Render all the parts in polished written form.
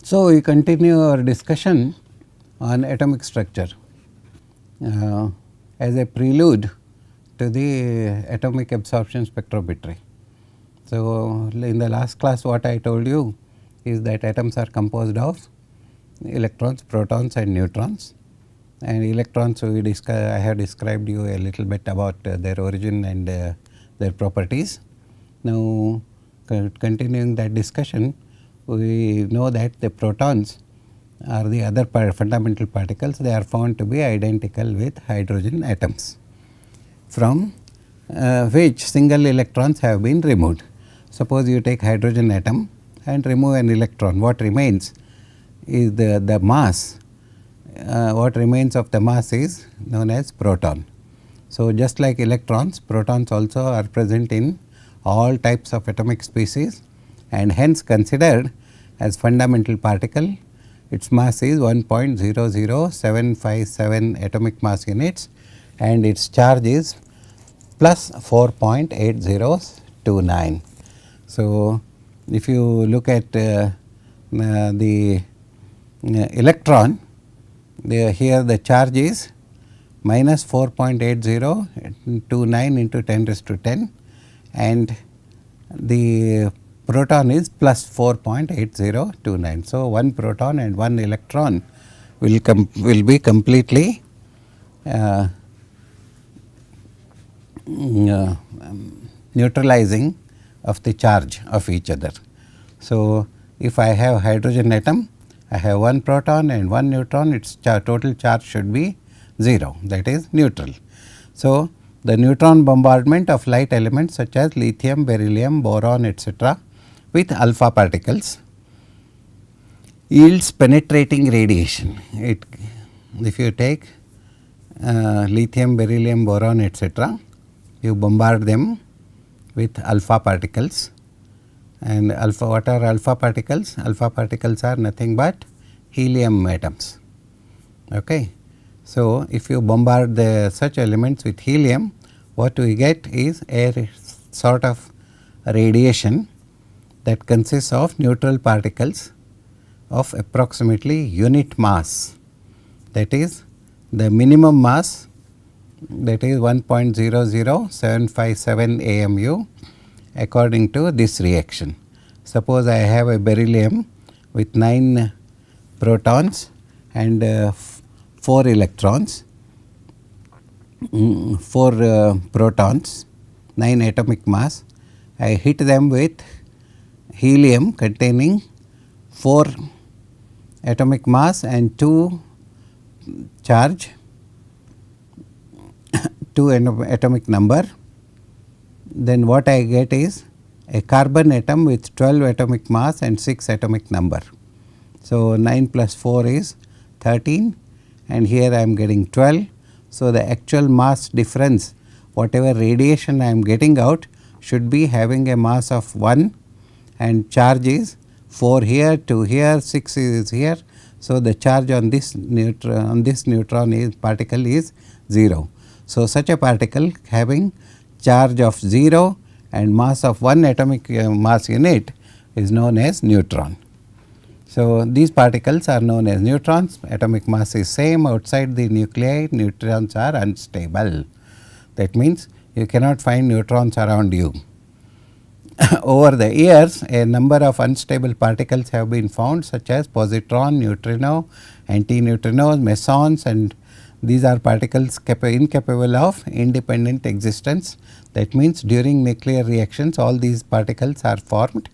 So, we continue our discussion on atomic structure as a prelude to the atomic absorption spectrometry. So, in the last class what I told you is that atoms are composed of electrons, protons and neutrons, and electrons I have described you a little bit about their origin and their properties. Now, continuing that discussion, we know that the protons are the other fundamental particles. They are found to be identical with hydrogen atoms, from which single electrons have been removed. Suppose you take hydrogen atom and remove an electron, what remains is the mass. What remains of the mass is known as proton. So, just like electrons, protons also are present in all types of atomic species and hence considered as fundamental particle. Its mass is 1.00757 atomic mass units and its charge is plus 4.8029. So, if you look at the electron, here the charge is minus 4.8029 into 10 raised to 10 and the proton is plus 4.8029. So, one proton and one electron will be completely neutralizing of the charge of each other. So, if I have hydrogen atom, I have one proton and one neutron, its total charge should be 0, that is neutral. So, the neutron bombardment of light elements such as lithium, beryllium, boron etc. with alpha particles yields penetrating radiation. If you take lithium, beryllium, boron etc., you bombard them with alpha particles, and what are alpha particles? Alpha particles are nothing but helium atoms. Okay. So, if you bombard such elements with helium, what we get is a sort of radiation that consists of neutral particles of approximately unit mass, that is the minimum mass, that is 1.00757 AMU according to this reaction. Suppose I have a beryllium with 9 protons and 4 electrons, 4 protons, 9 atomic mass. I hit them with helium containing 4 atomic mass and 2 charge, 2 atomic number. Then what I get is a carbon atom with 12 atomic mass and 6 atomic number. So, 9 plus 4 is 13 and here I am getting 12. So, the actual mass difference, whatever radiation I am getting out, should be having a mass of 1 and charge is 4 here, 2 here, 6 is here. So, the charge on this neutron particle is 0. So, such a particle having charge of 0 and mass of 1 atomic mass unit is known as neutron. So, these particles are known as neutrons. Atomic mass is same outside the nuclei, neutrons are unstable. That means, you cannot find neutrons around you. Over the years, a number of unstable particles have been found such as positron, neutrino, antineutrinos, mesons, and these are particles incapable of independent existence. That means, during nuclear reactions all these particles are formed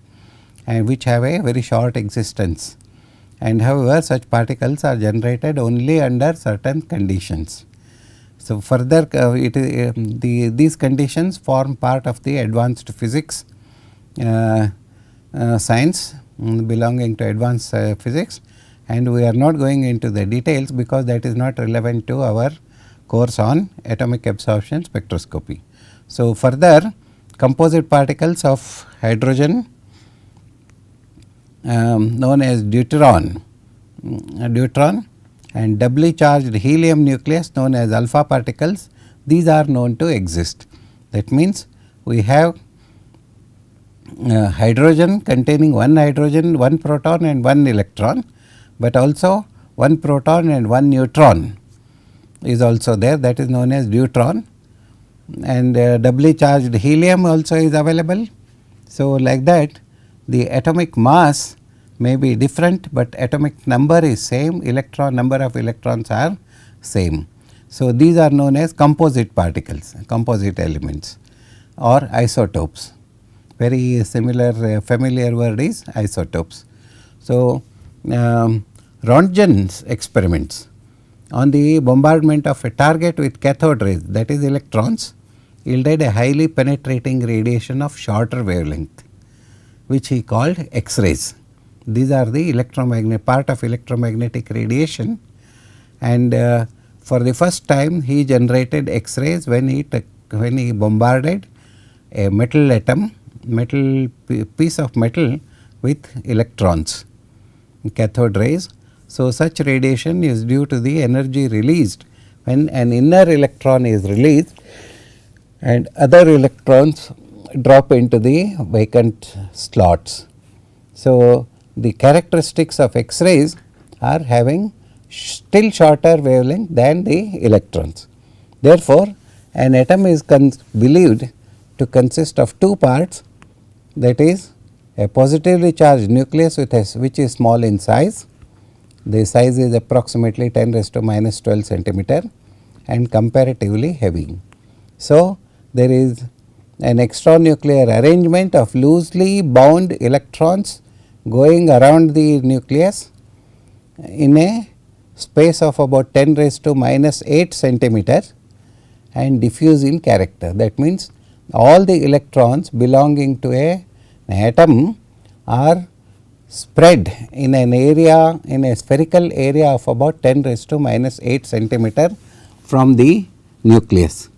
and which have a very short existence, and however such particles are generated only under certain conditions. So, further these conditions form part of the advanced physics science belonging to advanced physics, and we are not going into the details because that is not relevant to our course on atomic absorption spectroscopy. So, further composite particles of hydrogen known as deuteron and doubly charged helium nucleus known as alpha particles, these are known to exist. That means, we have hydrogen containing one hydrogen, one proton and one electron, but also one proton and one neutron is also there, that is known as deuteron, and doubly charged helium also is available. So, like that the atomic mass may be different, but atomic number is same, electron number of electrons are same. So, these are known as composite particles, composite elements or isotopes. Very similar familiar word is isotopes. So, Rontgen's experiments on the bombardment of a target with cathode rays, that is electrons, yielded a highly penetrating radiation of shorter wavelength, which he called X-rays. These are the part of electromagnetic radiation, and for the first time he generated X-rays when he bombarded a metal atom, piece of metal with electrons, cathode rays. So, such radiation is due to the energy released when an inner electron is released and other electrons drop into the vacant slots. So, the characteristics of X-rays are having still shorter wavelength than the electrons. Therefore, an atom is believed to consist of two parts, that is a positively charged nucleus which is small in size. The size is approximately 10 raised to minus 12 centimeter and comparatively heavy. So, there is an extranuclear arrangement of loosely bound electrons going around the nucleus in a space of about 10 raised to minus 8 centimeter and diffuse in character. That means, all the electrons belonging to an atom are spread in an area, in a spherical area of about 10 raised to minus 8 centimeter from the nucleus.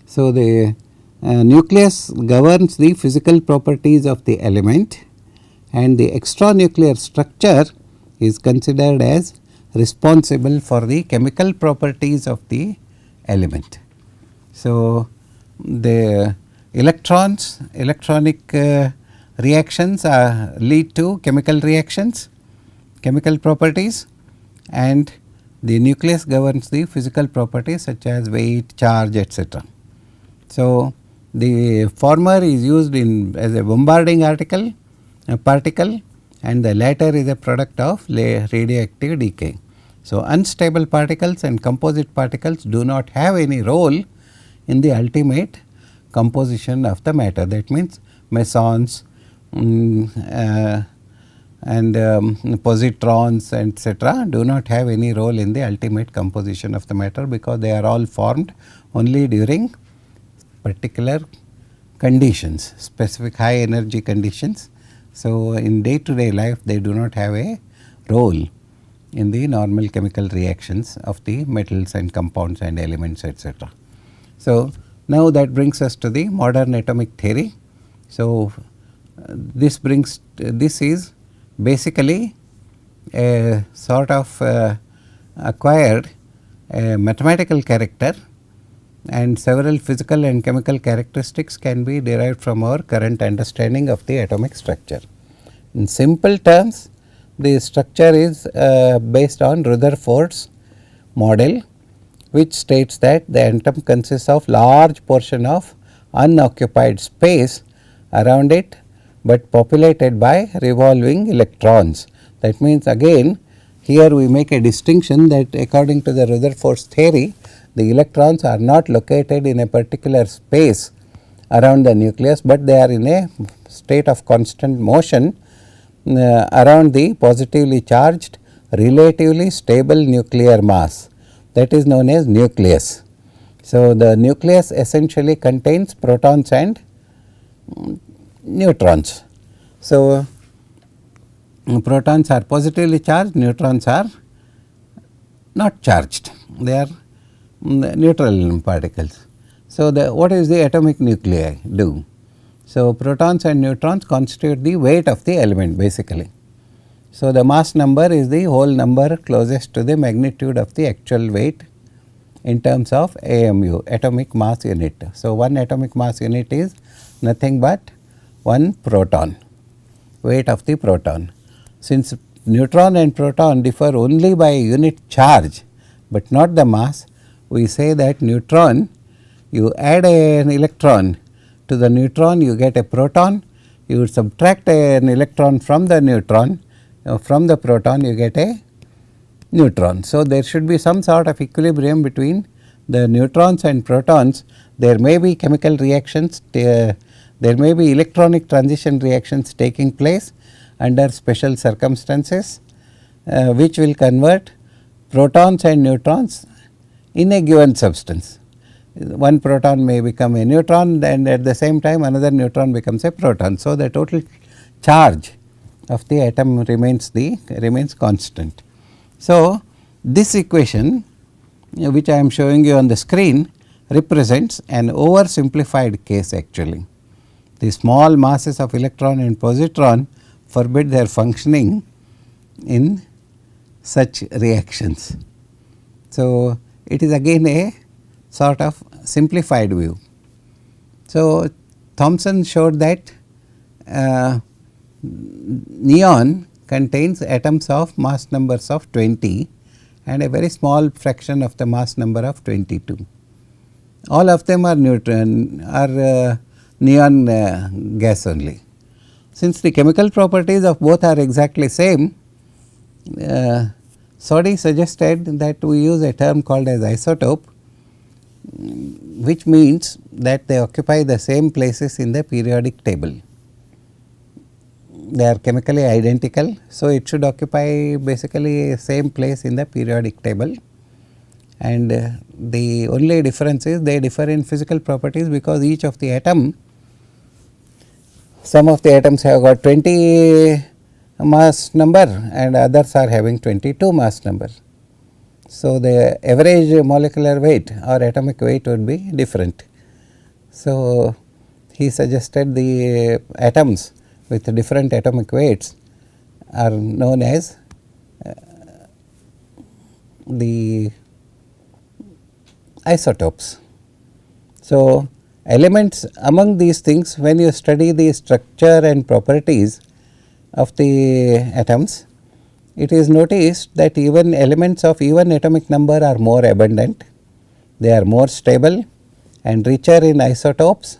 So, the nucleus governs the physical properties of the element, and the extranuclear structure is considered as responsible for the chemical properties of the element. So, the electronic reactions lead to chemical reactions, chemical properties, and the nucleus governs the physical properties such as weight, charge, etc. So, the former is used as a bombarding particle, and the latter is a product of radioactive decay. So, unstable particles and composite particles do not have any role in the ultimate composition of the matter. That means, mesons and positrons etc. do not have any role in the ultimate composition of the matter, because they are all formed only during particular conditions, specific high energy conditions. So, in day to day life they do not have a role in the normal chemical reactions of the metals and compounds and elements etc. So, now that brings us to the modern atomic theory. So, this is basically a sort of acquired a mathematical character, and several physical and chemical characteristics can be derived from our current understanding of the atomic structure. In simple terms, the structure is based on Rutherford's model, which states that the atom consists of large portion of unoccupied space around it, but populated by revolving electrons. That means, again here we make a distinction that according to the Rutherford's theory, the electrons are not located in a particular space around the nucleus, but they are in a state of constant motion around the positively charged relatively stable nuclear mass, that is known as nucleus. So, the nucleus essentially contains protons and neutrons. So, protons are positively charged, neutrons are not charged, they are neutral particles. So, what is the atomic nuclei do? So, protons and neutrons constitute the weight of the element basically. So, the mass number is the whole number closest to the magnitude of the actual weight in terms of AMU, atomic mass unit. So, one atomic mass unit is nothing but 1 proton, weight of the proton. Since neutron and proton differ only by unit charge, but not the mass, we say that neutron, you add an electron to the neutron, you get a proton, you subtract an electron from the neutron, from the proton you get a neutron. So, there should be some sort of equilibrium between the neutrons and protons. There may be chemical reactions, there may be electronic transition reactions taking place under special circumstances, which will convert protons and neutrons in a given substance. One proton may become a neutron, and at the same time another neutron becomes a proton. So, the total charge of the atom remains constant. So, this equation which I am showing you on the screen represents an oversimplified case actually. The small masses of electron and positron forbid their functioning in such reactions. So, it is again a sort of simplified view. So, Thomson showed that neon contains atoms of mass numbers of 20 and a very small fraction of the mass number of 22. All of them are neon gas only. Since the chemical properties of both are exactly same, Soddy suggested that we use a term called as isotope, which means that they occupy the same places in the periodic table. They are chemically identical. So, it should occupy basically same place in the periodic table, and the only difference is they differ in physical properties because each of the atom, some of the atoms have got 20 mass number and others are having 22 mass number. So, the average molecular weight or atomic weight would be different. So, he suggested the atoms with different atomic weights are known as the isotopes. So, elements among these things, when you study the structure and properties of the atoms, it is noticed that even elements of even atomic number are more abundant, they are more stable and richer in isotopes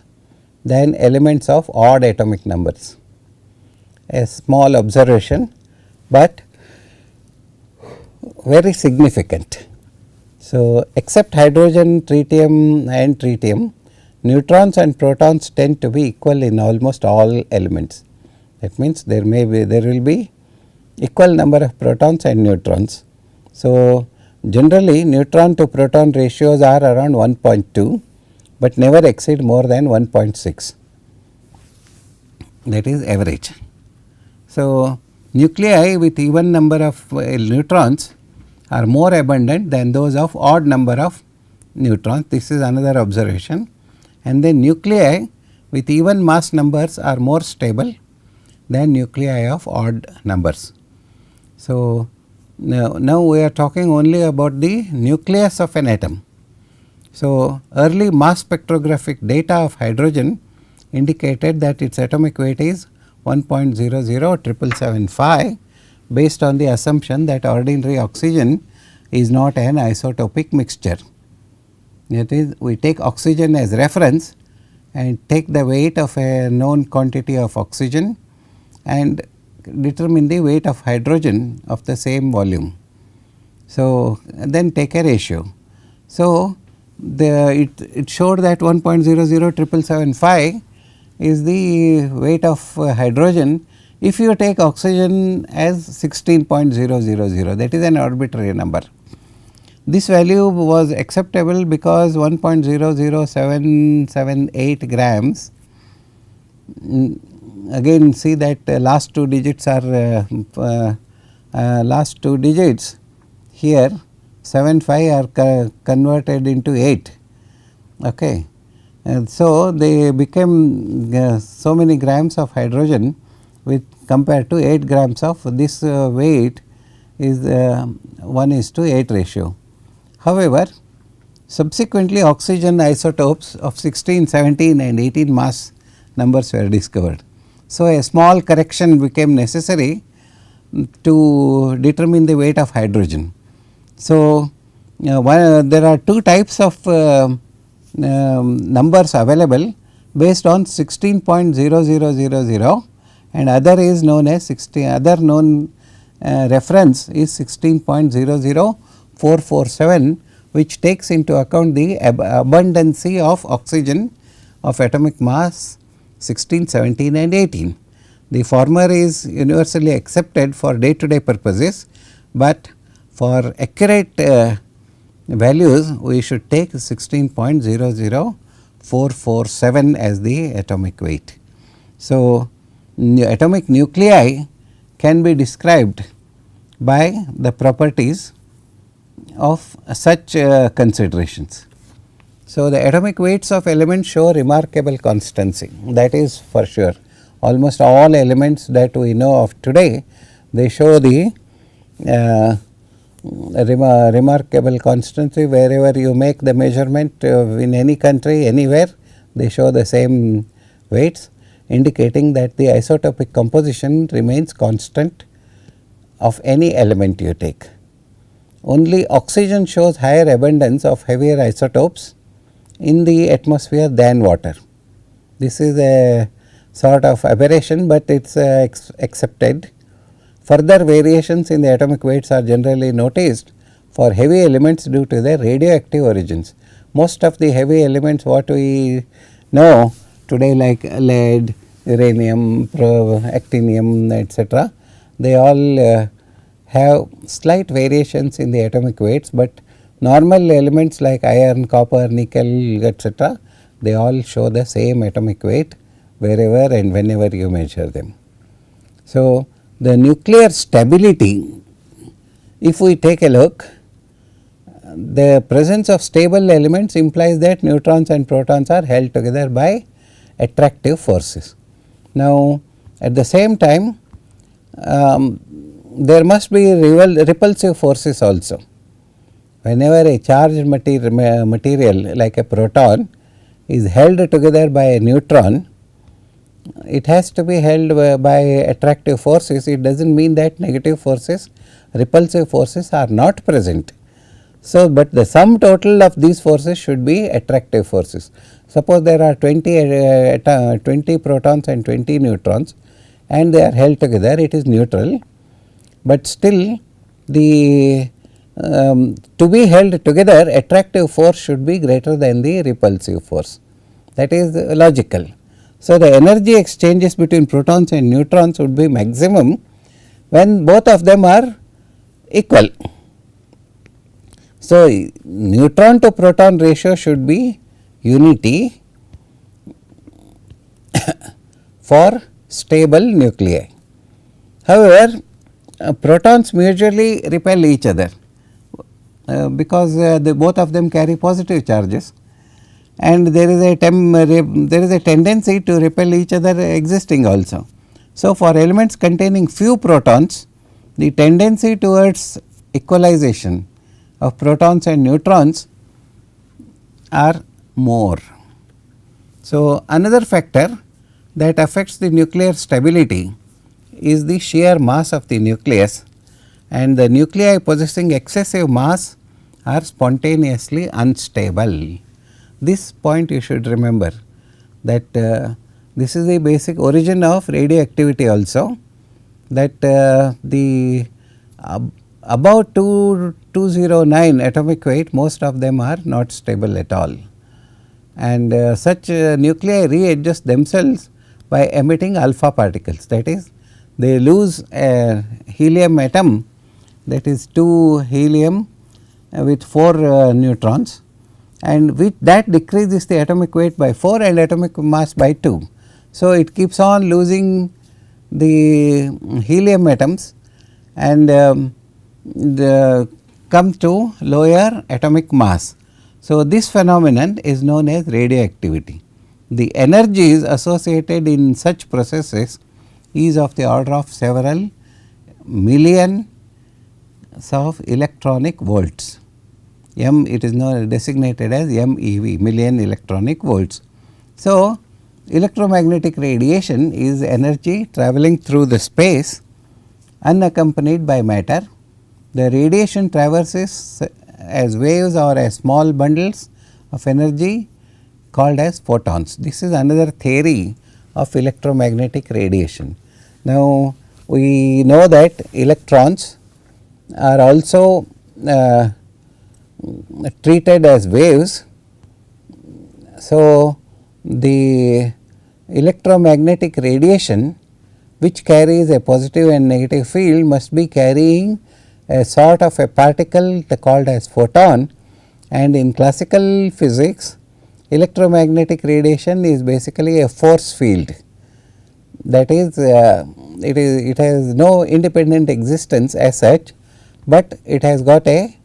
than elements of odd atomic numbers. A small observation, but very significant. So, except hydrogen, tritium and tritium, neutrons and protons tend to be equal in almost all elements. That means, there will be equal number of protons and neutrons. So, generally neutron to proton ratios are around 1.2, but never exceed more than 1.6, that is average. So, nuclei with even number of neutrons are more abundant than those of odd number of neutrons. This is another observation. And then nuclei with even mass numbers are more stable than nuclei of odd numbers. So, now we are talking only about the nucleus of an atom. So, early mass spectrographic data of hydrogen indicated that its atomic weight is 1.007775 based on the assumption that ordinary oxygen is not an isotopic mixture. That is, we take oxygen as reference and take the weight of a known quantity of oxygen and determine the weight of hydrogen of the same volume. So, then take a ratio. So, it showed that 1.007775 is the weight of hydrogen if you take oxygen as 16.000, that is an arbitrary number. This value was acceptable because 1.00778 grams, again see that last two digits are last two digits here 75 are converted into 8. Okay. And so, they became so many grams of hydrogen with compared to 8 grams of this weight is 1:8 ratio. However, subsequently oxygen isotopes of 16, 17 and 18 mass numbers were discovered. So, a small correction became necessary to determine the weight of hydrogen. So, there are two types of numbers available based on 16.0000 and other is known as other known reference is 16.00447, which takes into account the abundancy of oxygen of atomic mass 16, 17 and 18. The former is universally accepted for day to day purposes, but for accurate values we should take 16.00447 as the atomic weight. So, atomic nuclei can be described by the properties of such considerations. So, the atomic weights of elements show remarkable constancy, that is for sure. Almost all elements that we know of today, they show the remarkable constancy. Wherever you make the measurement in any country, anywhere, they show the same weights, indicating that the isotopic composition remains constant of any element you take. Only oxygen shows higher abundance of heavier isotopes in the atmosphere than water. This is a sort of aberration, but it is accepted. Further variations in the atomic weights are generally noticed for heavy elements due to their radioactive origins. Most of the heavy elements what we know today, like lead, uranium, actinium, etc., they all have slight variations in the atomic weights, but normal elements like iron, copper, nickel, etc., they all show the same atomic weight wherever and whenever you measure them. So, the nuclear stability, if we take a look, the presence of stable elements implies that neutrons and protons are held together by attractive forces. Now, at the same time, there must be repulsive forces also. Whenever a charged material like a proton is held together by a neutron, it has to be held by attractive forces. It does not mean that negative forces, repulsive forces are not present. So, but the sum total of these forces should be attractive forces. Suppose there are 20 protons and 20 neutrons and they are held together, it is neutral, but still the to be held together attractive force should be greater than the repulsive force, that is logical. So, the energy exchanges between protons and neutrons would be maximum when both of them are equal. So, neutron to proton ratio should be unity for stable nuclei. However, protons mutually repel each other because both of them carry positive charges, and there is a tendency to repel each other existing also. So, for elements containing few protons, the tendency towards equalization of protons and neutrons are more. So, another factor that affects the nuclear stability is the shear mass of the nucleus, and the nuclei possessing excessive mass are spontaneously unstable. This point you should remember, that this is the basic origin of radioactivity also, that the about 209 atomic weight, most of them are not stable at all, and such nuclei readjust themselves by emitting alpha particles, that is they lose a helium atom, that is 2 helium with 4 neutrons, and with that decreases the atomic weight by 4 and atomic mass by 2. So, it keeps on losing the helium atoms and come to lower atomic mass. So, this phenomenon is known as radioactivity. The energies associated in such processes is of the order of several millions of electronic volts. M, it is now designated as MeV, million electronic volts. So, Electromagnetic radiation is energy travelling through the space unaccompanied by matter. The radiation traverses as waves or as small bundles of energy called as photons. This is another theory of electromagnetic radiation. Now, we know that electrons are also treated as waves. So, the electromagnetic radiation which carries a positive and negative field must be carrying a sort of a particle called as photon, and in classical physics electromagnetic radiation is basically a force field. That is, it has no independent existence as such, but it has got a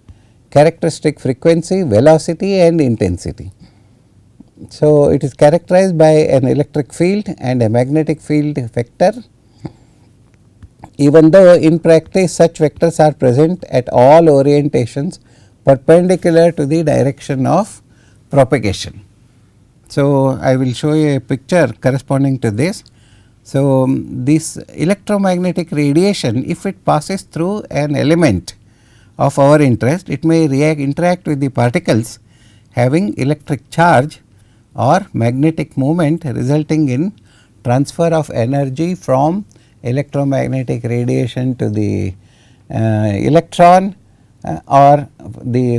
characteristic frequency, velocity and intensity. So, it is characterized by an electric field and a magnetic field vector, even though in practice such vectors are present at all orientations perpendicular to the direction of propagation. So, I will show you a picture corresponding to this. So, this electromagnetic radiation, if it passes through an element of our interest, it may interact with the particles having electric charge or magnetic moment, resulting in transfer of energy from electromagnetic radiation to the electron or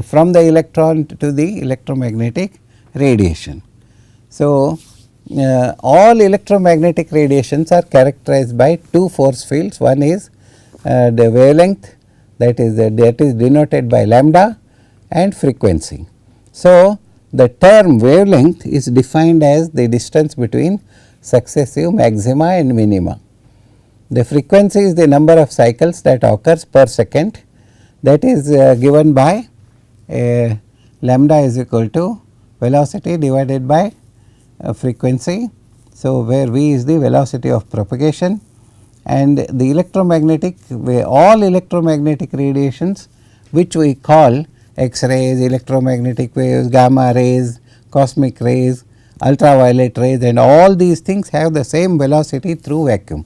from the electron to the electromagnetic radiation. So, all electromagnetic radiations are characterized by two force fields. One is the wavelength, that is denoted by lambda, and frequency. So, the term wavelength is defined as the distance between successive maxima and minima. The frequency is the number of cycles that occurs per second, that is given by lambda is equal to velocity divided by frequency. So, where v is the velocity of propagation, and the electromagnetic all electromagnetic radiations which we call X-rays, electromagnetic waves, gamma rays, cosmic rays, ultraviolet rays, and all these things have the same velocity through vacuum,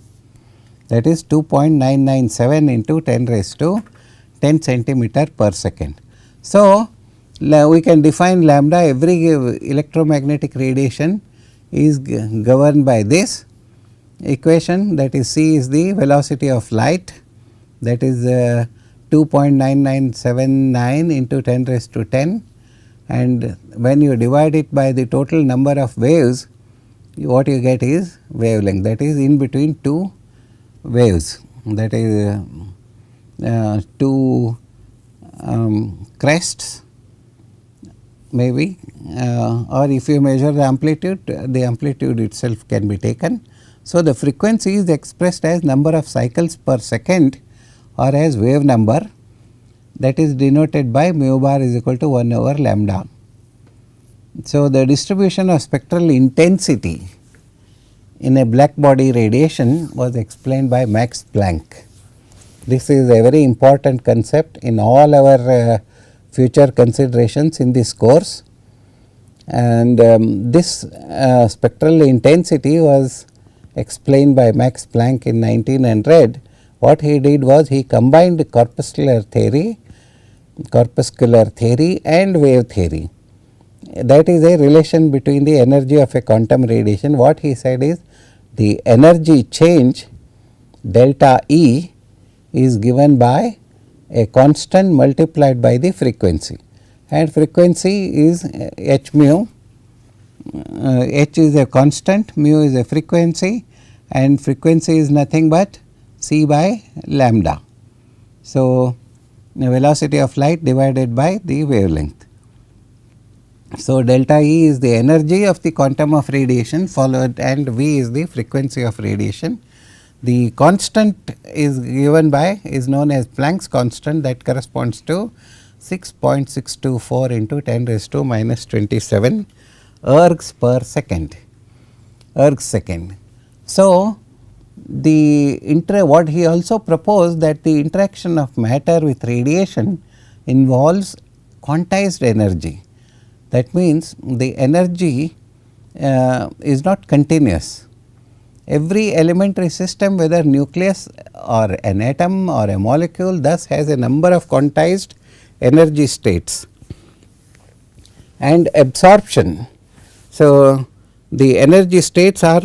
that is 2.997 into 10 raised to 10 centimeter per second. So, we can define lambda. Every electromagnetic radiation is governed by this equation, that is c is the velocity of light, that is 2.9979 into 10 raised to 10, and when you divide it by the total number of waves, what you get is wavelength, that is in between two waves, that is two crests maybe, or if you measure the amplitude itself can be taken. So, the frequency is expressed as number of cycles per second or as wave number, that is denoted by mu bar is equal to 1 over lambda. So, the distribution of spectral intensity in a black body radiation was explained by Max Planck. This is a very important concept in all our future considerations in this course, and this spectral intensity was explained by Max Planck in 1900. What he did was he combined corpuscular theory and wave theory. That is a relation between the energy of a quantum radiation. What he said is the energy change delta E is given by a constant multiplied by the frequency, and frequency is h mu. H is a constant, mu is a frequency, and frequency is nothing but c by lambda. So, the velocity of light divided by the wavelength. So, delta E is the energy of the quantum of radiation followed, and V is the frequency of radiation. The constant is given by is known as Planck's constant, that corresponds to 6.624 into 10 raised to minus 27 ergs per second, ergs second. So, what he also proposed that the interaction of matter with radiation involves quantized energy. That means, the energy is not continuous. Every elementary system, whether nucleus or an atom or a molecule, thus has a number of quantized energy states and absorption. So, the energy states are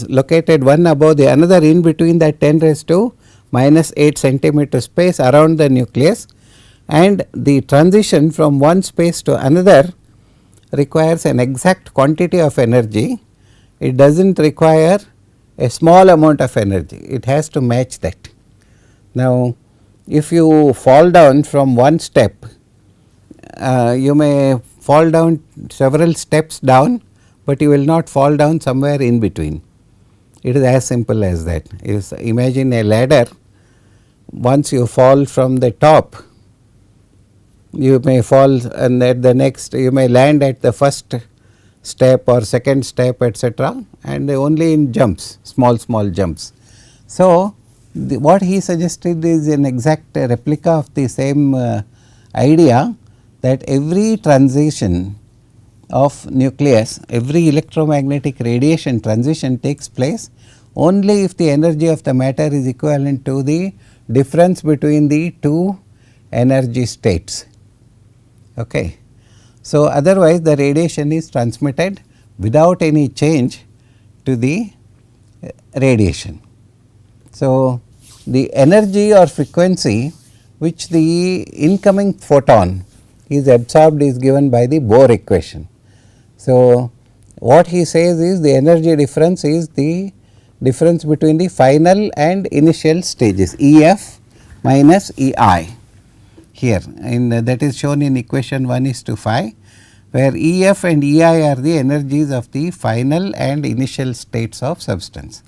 located one above the another in between that 10 raised to minus 8 centimeter space around the nucleus, and the transition from one space to another requires an exact quantity of energy. It does not require a small amount of energy, it has to match that. Now, if you fall down from one step, you may fall down several steps down, but you will not fall down somewhere in between. It is as simple as that. Imagine a ladder, once you fall from the top, you may fall and at the next you may land at the first step or second step, etc., and only in jumps, small jumps. So, what he suggested is an exact replica of the same idea, that every transition of nucleus, every electromagnetic radiation transition takes place only if the energy of the matter is equivalent to the difference between the two energy states. Okay. So, otherwise the radiation is transmitted without any change to the radiation. So, the energy or frequency which the incoming photon is absorbed is given by the Bohr equation. So, what he says is the energy difference is the difference between the final and initial stages, EF minus EI here, in that is shown in equation 1:5, where EF and EI are the energies of the final and initial states of substance.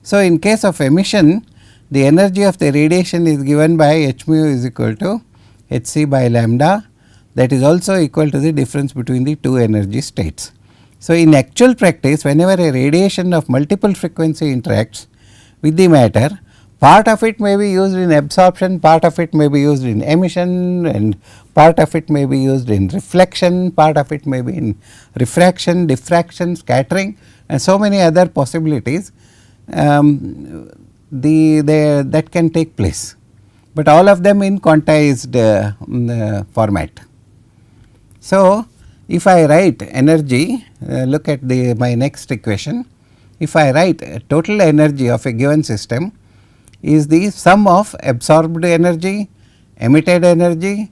So, in case of emission, the energy of the radiation is given by h mu is equal to h c by lambda, that is also equal to the difference between the two energy states. So, in actual practice, whenever a radiation of multiple frequency interacts with the matter, part of it may be used in absorption, part of it may be used in emission, and part of it may be used in reflection, part of it may be in refraction, diffraction, scattering, and so many other possibilities that can take place, but all of them in quantized format. So, if I write energy, look at my next equation. If I write total energy of a given system is the sum of absorbed energy, emitted energy,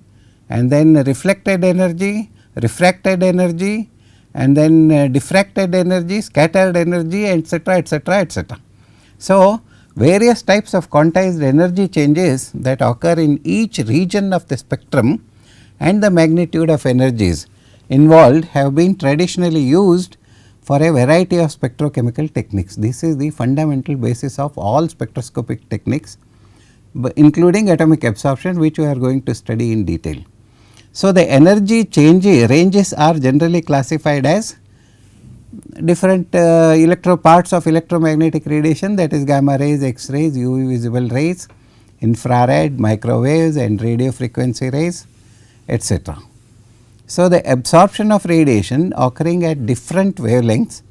and then reflected energy, refracted energy, and then diffracted energy, scattered energy, etc., etc., etc. So, various types of quantized energy changes that occur in each region of the spectrum and the magnitude of energies involved have been traditionally used for a variety of spectrochemical techniques. This is the fundamental basis of all spectroscopic techniques, including atomic absorption, which we are going to study in detail. So, the energy ranges are generally classified as different parts of electromagnetic radiation, that is gamma rays, X rays, UV visible rays, infrared, microwaves, and radio frequency rays, etc. So, the absorption of radiation occurring at different wavelengths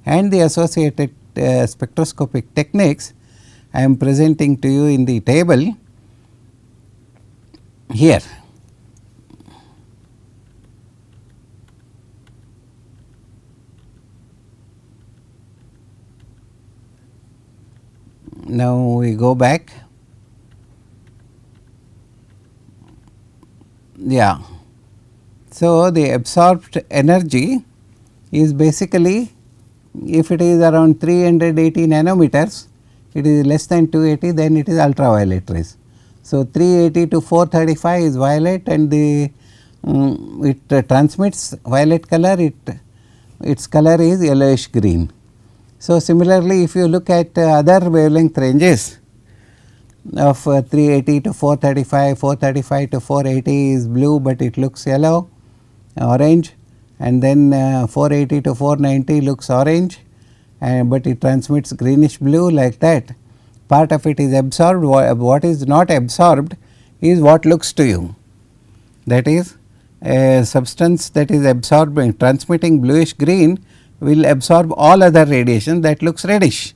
and the associated spectroscopic techniques I am presenting to you in the table here. Now, we go back. Yeah. So, the absorbed energy is basically, if it is around 380 nanometers, it is less than 280, then it is ultraviolet rays. So, 380 to 435 is violet, and it transmits violet color, its color is yellowish green. So, similarly, if you look at other wavelength ranges of 380 to 435, 435 to 480 is blue, but it looks yellow, orange, and then 480 to 490 looks orange, but it transmits greenish blue, like that. Part of it is absorbed. What is not absorbed is what looks to you, that is a substance that is absorbing, transmitting bluish green will absorb all other radiation that looks reddish.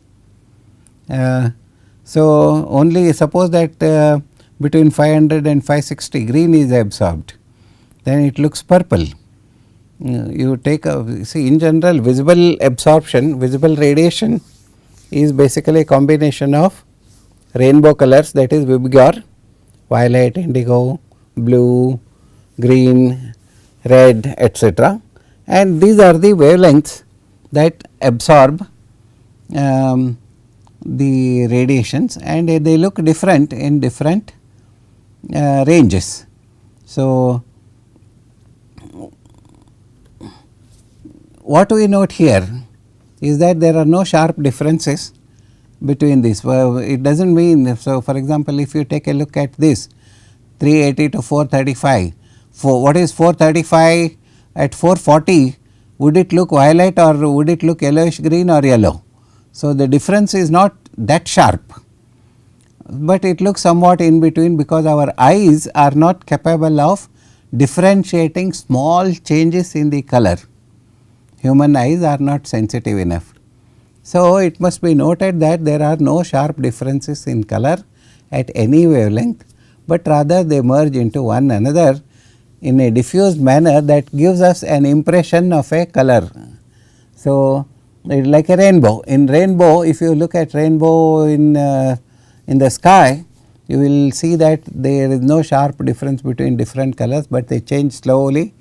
So, only suppose that between 500 and 560 green is absorbed, then it looks purple. You take a see, in general visible absorption, visible radiation is basically a combination of rainbow colors, that is Vibgyor, violet, indigo, blue, green, red, etc. And these are the wavelengths that absorb the radiations, and they look different in different ranges. So, what we note here is that there are no sharp differences between this. It does not mean, so for example, if you take a look at this 380 to 435, what is 435 at 440, would it look violet or would it look yellowish green or yellow? So, the difference is not that sharp, but it looks somewhat in between, because our eyes are not capable of differentiating small changes in the color. Human eyes are not sensitive enough. So, it must be noted that there are no sharp differences in color at any wavelength, but rather they merge into one another in a diffused manner that gives us an impression of a color. So, it is like a rainbow. In rainbow, if you look at rainbow in the sky, you will see that there is no sharp difference between different colors, but they change slowly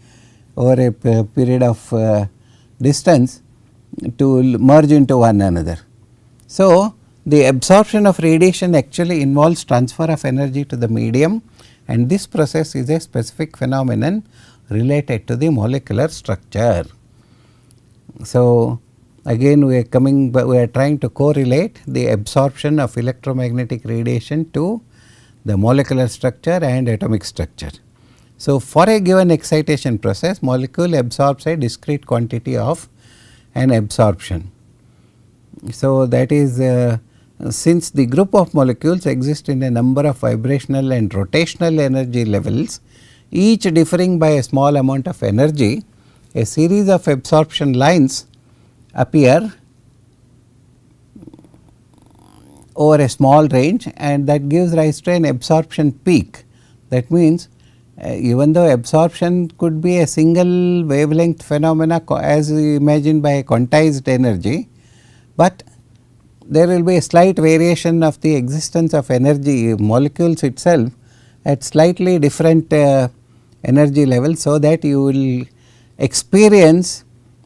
over a period of distance to merge into one another. So, the absorption of radiation actually involves transfer of energy to the medium, and this process is a specific phenomenon related to the molecular structure. So, again we are trying to correlate the absorption of electromagnetic radiation to the molecular structure and atomic structure. So, for a given excitation process, molecule absorbs a discrete quantity of an absorption. So, that is since the group of molecules exist in a number of vibrational and rotational energy levels, each differing by a small amount of energy, a series of absorption lines appear over a small range, and that gives rise to an absorption peak. That means, even though absorption could be a single wavelength phenomena as imagined by a quantized energy, but there will be a slight variation of the existence of energy molecules itself at slightly different energy levels, so that you will experience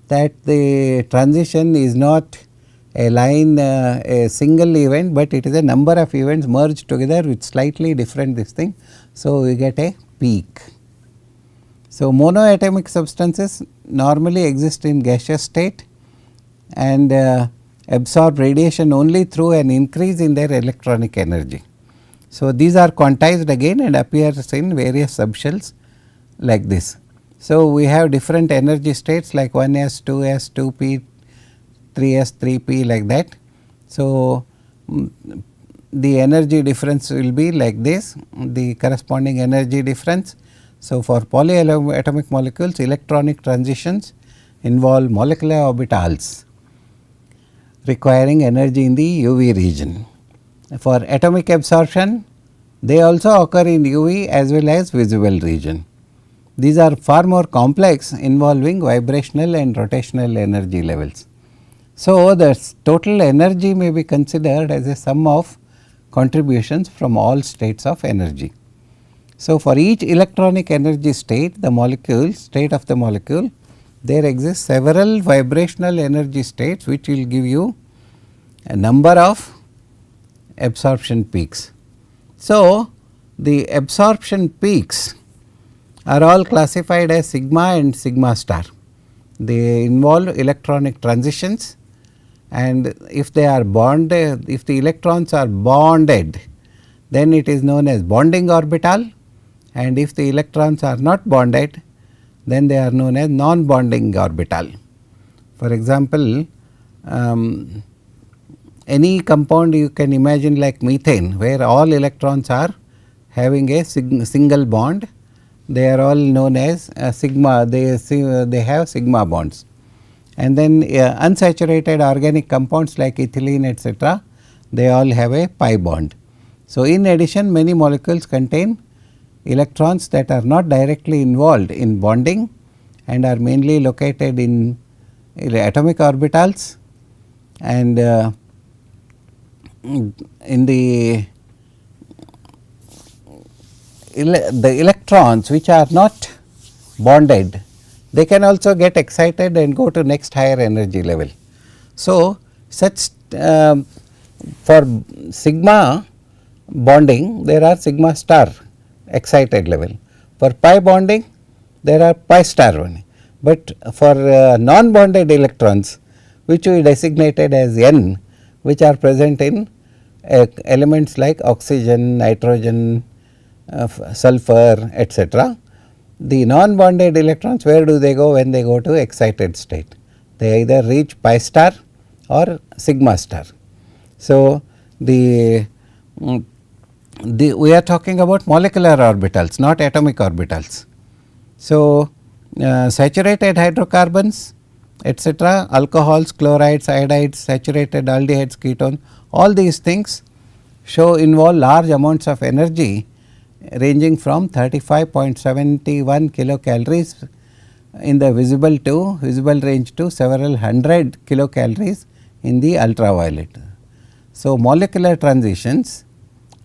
that the transition is not a line, a single event, but it is a number of events merged together with slightly different this thing. So, we get a peak. So, monoatomic substances normally exist in gaseous state and absorb radiation only through an increase in their electronic energy. So, these are quantized again and appears in various subshells like this. So, we have different energy states like 1s, 2s, 2p, 3s, 3p like that. So, the energy difference will be like this, the corresponding energy difference. So, for polyatomic molecules, electronic transitions involve molecular orbitals requiring energy in the UV region. For atomic absorption, they also occur in UV as well as visible region. These are far more complex, involving vibrational and rotational energy levels. So, the total energy may be considered as a sum of contributions from all states of energy. So, for each electronic energy state, the molecule state of the molecule, there exist several vibrational energy states which will give you a number of absorption peaks. So, the absorption peaks are all classified as sigma and sigma star. They involve electronic transitions, and if they are bonded, if the electrons are bonded, then it is known as bonding orbital, and if the electrons are not bonded, then they are known as non-bonding orbital. For example, any compound you can imagine like methane, where all electrons are having a single bond, they are all known as sigma, they have sigma bonds. and then unsaturated organic compounds like ethylene etc., they all have a pi bond. So, in addition many molecules contain electrons that are not directly involved in bonding and are mainly located in atomic orbitals, and in the electrons which are not bonded, they can also get excited and go to next higher energy level. So, such for sigma bonding there are sigma star excited level, for pi bonding there are pi star one, but for non bonded electrons which we designated as N, which are present in elements like oxygen, nitrogen, sulfur etc., the non bonded electrons, where do they go when they go to excited state? They either reach pi star or sigma star. So, we are talking about molecular orbitals, not atomic orbitals. So, saturated hydrocarbons etc., alcohols, chlorides, iodides, saturated aldehydes, ketones, all these things involve large amounts of energy ranging from 35.71 kilocalories in the visible range to several hundred kilocalories in the ultraviolet. So, molecular transitions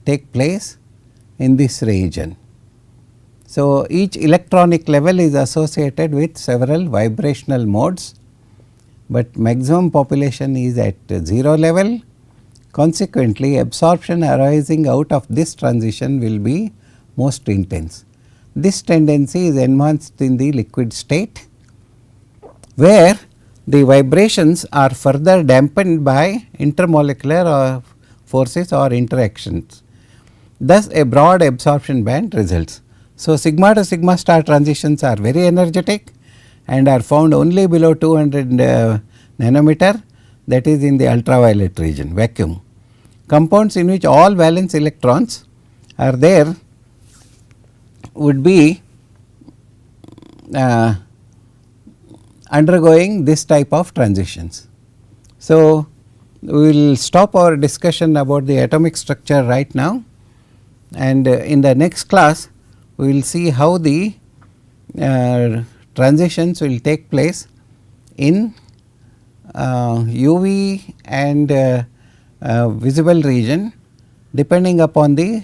take place in this region. So, each electronic level is associated with several vibrational modes, but maximum population is at 0 level. Consequently, absorption arising out of this transition will be most intense. This tendency is enhanced in the liquid state, where the vibrations are further dampened by intermolecular forces or interactions. Thus, a broad absorption band results. So, sigma to sigma star transitions are very energetic and are found only below 200 nanometer, that is in the ultraviolet region, vacuum. Compounds in which all valence electrons are there would be undergoing this type of transitions. So, we will stop our discussion about the atomic structure right now, and in the next class we will see how the transitions will take place in UV and visible region depending upon the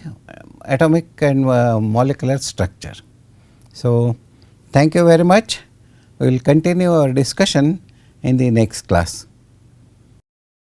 atomic and molecular structure. So, thank you very much. We will continue our discussion in the next class.